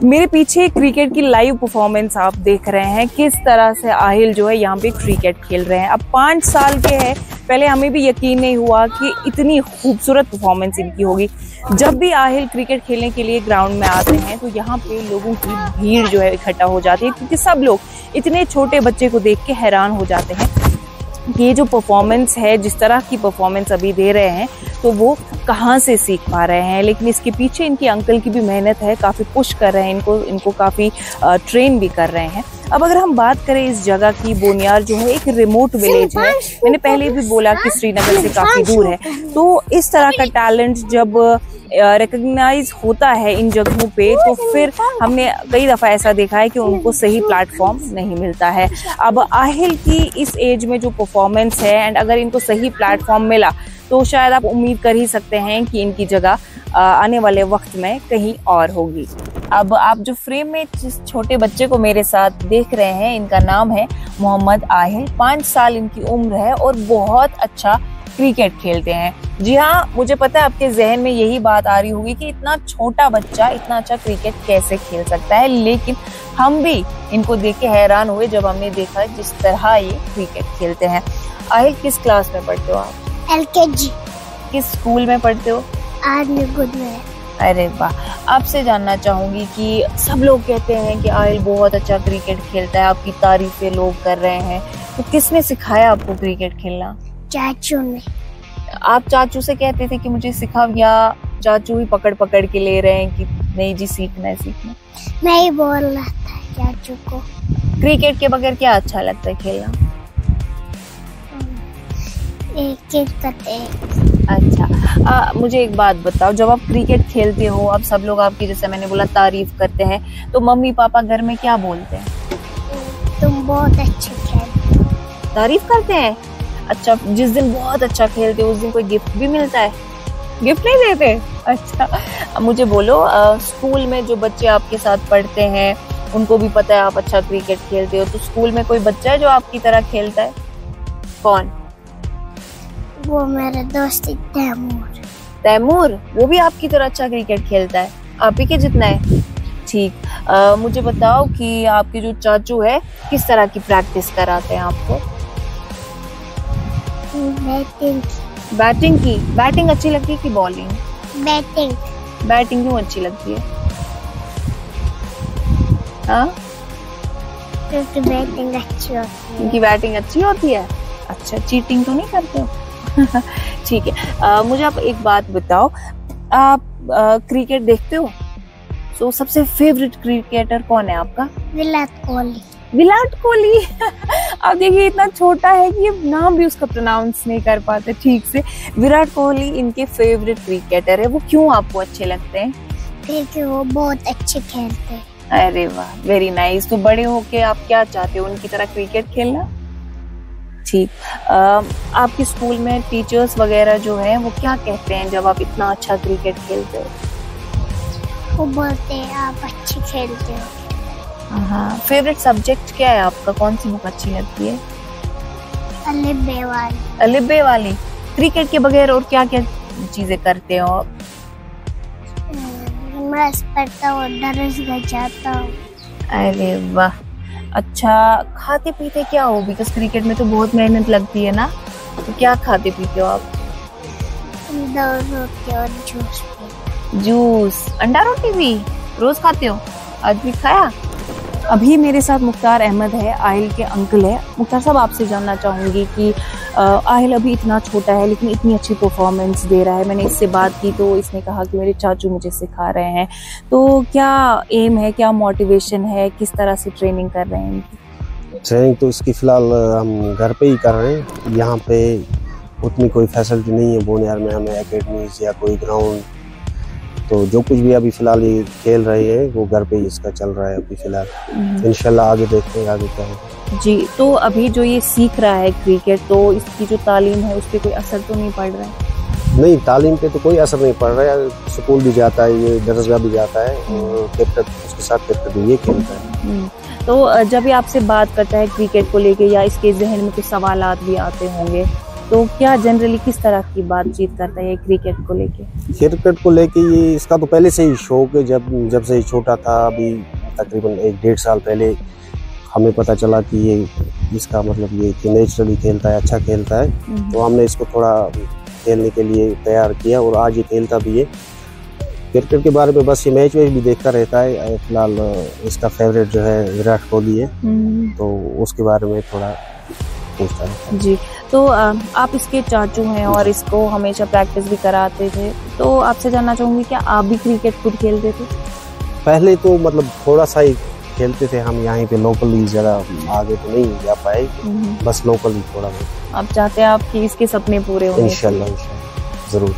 मेरे पीछे क्रिकेट की लाइव परफॉर्मेंस आप देख रहे हैं, किस तरह से आहिल जो है यहाँ पे क्रिकेट खेल रहे हैं। अब 5 साल के हैं, पहले हमें भी यकीन नहीं हुआ कि इतनी खूबसूरत परफॉर्मेंस इनकी होगी। जब भी आहिल क्रिकेट खेलने के लिए ग्राउंड में आते हैं तो यहाँ पे लोगों की भीड़ जो है इकट्ठा हो जाती है, क्योंकि सब लोग इतने छोटे बच्चे को देख के हैरान हो जाते हैं। ये जो परफॉर्मेंस है, जिस तरह की परफॉर्मेंस अभी दे रहे हैं, तो वो कहाँ से सीख पा रहे हैं। लेकिन इसके पीछे इनके अंकल की भी मेहनत है, काफ़ी पुश कर रहे हैं इनको काफ़ी ट्रेन भी कर रहे हैं। अब अगर हम बात करें इस जगह की, बोनियार जो है एक रिमोट विलेज है। मैंने पहले भी बोला कि श्रीनगर से काफ़ी दूर है। तो इस तरह का टैलेंट जब रिकग्नाइज होता है इन जगहों पे, तो फिर हमने कई दफ़ा ऐसा देखा है कि उनको सही प्लेटफॉर्म नहीं मिलता है। अब आहिल की इस एज में जो परफॉर्मेंस है, एंड अगर इनको सही प्लेटफॉर्म मिला तो शायद आप उम्मीद कर ही सकते हैं कि इनकी जगह आने वाले वक्त में कहीं और होगी। अब आप जो फ्रेम में जिस छोटे बच्चे को मेरे साथ देख रहे हैं, इनका नाम है मोहम्मद आहिल। 5 साल इनकी उम्र है और बहुत अच्छा क्रिकेट खेलते हैं। जी हाँ, मुझे पता है आपके जहन में यही बात आ रही होगी कि इतना छोटा बच्चा इतना अच्छा क्रिकेट कैसे खेल सकता है, लेकिन हम भी इनको देख के हैरान हुए जब हमने देखा जिस तरह ये क्रिकेट खेलते हैं। आहिल, किस क्लास में पढ़ते हो आप? LKG। किस स्कूल में पढ़ते हो? आर्मी गुड में। अरे वाह, आपसे जानना चाहूंगी कि सब लोग कहते हैं कि आहिल बहुत अच्छा क्रिकेट खेलता है, आपकी तारीफें लोग कर रहे हैं, तो किसने सिखाया आपको क्रिकेट खेलना? चाचू ने। आप चाचू से कहते थे कि मुझे सिखाओ, या चाचू ही पकड़ पकड़ के ले रहे हैं कि नहीं जी सीखना है सीखना? मैं ही बोल रहा था चाचू को। क्रिकेट के बगैर क्या अच्छा लगता है खेलना? अच्छा, मुझे एक बात बताओ, जब आप क्रिकेट खेलते हो, अब सब लोग आपकी, जैसे मैंने बोला, तारीफ करते हैं, तो मम्मी पापा घर में क्या बोलते हैं? तुम बहुत अच्छे खेलते हो। तारीफ करते हैं? अच्छा, जिस दिन बहुत अच्छा खेलते हो उस दिन कोई गिफ्ट भी मिलता है? गिफ्ट नहीं देते? अच्छा, मुझे बोलो, स्कूल में जो बच्चे आपके साथ पढ़ते हैं उनको भी पता है आप अच्छा क्रिकेट खेलते हो, तो स्कूल में कोई बच्चा है जो आपकी तरह खेलता है? कौन? वो मेरे दोस्त तैमूर। तैमूर, वो भी आपकी तरह अच्छा क्रिकेट खेलता है? आप ही के जितना है? ठीक। मुझे बताओ कि आपके जो चाचू है किस तरह की प्रैक्टिस कराते हैं आपको? बैटिंग की। बैटिंग अच्छी लगती है कि बॉलिंग? बैटिंग। बैटिंग क्यों अच्छी लगती है? हाँ, क्योंकि बैटिंग अच्छी होती है। क्योंकि बैटिंग अच्छी होती है। अच्छा, चीटिंग तो नहीं करते हो? ठीक है। मुझे आप एक बात बताओ, आप क्रिकेट देखते हो? तो सबसे फेवरेट क्रिकेटर कौन है आपका? विराट कोहली। विराट कोहली। अब देखिए, इतना छोटा है कि ये नाम भी उसका प्रोनाउंस नहीं कर पाते ठीक से। विराट कोहली इनके फेवरेट क्रिकेटर है। वो क्यों आपको अच्छे लगते हैं? क्योंकि वो बहुत अच्छे खेलते हैं। अरे वाह, वेरी नाइस। तो बड़े होके आप क्या चाहते हो, उनकी तरह क्रिकेट खेलना? ठीक। आपके स्कूल में टीचर्स वगैरह जो हैं वो क्या कहते हैं जब आप इतना अच्छा क्रिकेट खेलते हो? वो बोलते हैं आप अच्छे खेलते हो। हाँ। फेवरेट सब्जेक्ट क्या है आपका? कौन सी बुक अच्छी लगती है? अलिब्बे वाली। अलिब्बे वाली। क्रिकेट के बगैर और क्या क्या चीजें करते हो आप? नमाज पढ़ता हूँ, दरगाह जाता हूँ। अरे वाह, अच्छा। खाते पीते क्या हो? बिकॉज क्रिकेट में तो बहुत मेहनत लगती है ना, तो क्या खाते पीते हो आप? अंडा रोटी और जूस। जूस, अंडा रोटी भी रोज खाते हो? आज भी खाया? अभी मेरे साथ मुख्तार अहमद है, आहिल के अंकल है। मुख्तार साहब, आपसे जानना चाहूँगी कि आहिल अभी इतना छोटा है लेकिन इतनी अच्छी परफॉर्मेंस दे रहा है। मैंने इससे बात की तो इसने कहा कि मेरे चाचू मुझे सिखा रहे हैं। तो क्या एम है, क्या मोटिवेशन है, किस तरह से ट्रेनिंग कर रहे हैं इनकी? ट्रेनिंग तो इसकी फ़िलहाल हम घर पे ही कर रहे हैं। यहाँ पे उतनी कोई फैसिलिटी नहीं है बोनियार में, हमें एकेडमीज या कोई ग्राउंड, तो जो कुछ भी अभी फ़िलहाल ये खेल रहे हैं वो घर पे ही इसका चल रहा है अभी फ़िलहाल। इंशाल्लाह आगे देखते हैं आगे क्या होगा। जी, तो अभी जो ये सीख रहा है क्रिकेट, तो इसकी जो तालीम है उस पर कोई असर तो नहीं पड़ रहा है? नहीं, तालीम पे तो कोई असर नहीं पड़ रहा है। स्कूल भी जाता है, ये दरगाह भी जाता है और क्रिकेट उसके साथ क्रिकेट भी ये खेलता है। तो जब ये आपसे बात करता है क्रिकेट को लेके, या इसके जहन में कुछ सवालात भी आते होंगे, तो क्या जनरली किस तरह की बातचीत करता है ये क्रिकेट को लेके? क्रिकेट को लेके ये इसका तो पहले से ही शौक है, जब से छोटा था। अभी तकरीबन 1-1.5 साल पहले हमें पता चला कि ये इसका मतलब ये कि नेचुरली खेलता है, अच्छा खेलता है, तो हमने इसको थोड़ा खेलने के लिए तैयार किया और आज ये खेलता भी है। क्रिकेट के बारे में बस ये मैच भी देखता रहता है। फिलहाल इसका फेवरेट जो है विराट कोहली है, तो उसके बारे में थोड़ा पूछता है जी। तो आप इसके चाचू हैं और इसको हमेशा प्रैक्टिस भी कराते थे, तो आपसे जानना चाहूंगी क्या आप भी क्रिकेट खुद खेलते थे? पहले तो मतलब थोड़ा सा ही खेलते थे हम, यहाँ पे लोकली, ज़्यादा आगे तो नहीं जा पाए, बस लोकली थोड़ा बहुत। आप चाहते हैं आपकी इसके सपने पूरे हों? इंशाल्लाह ज़रूर।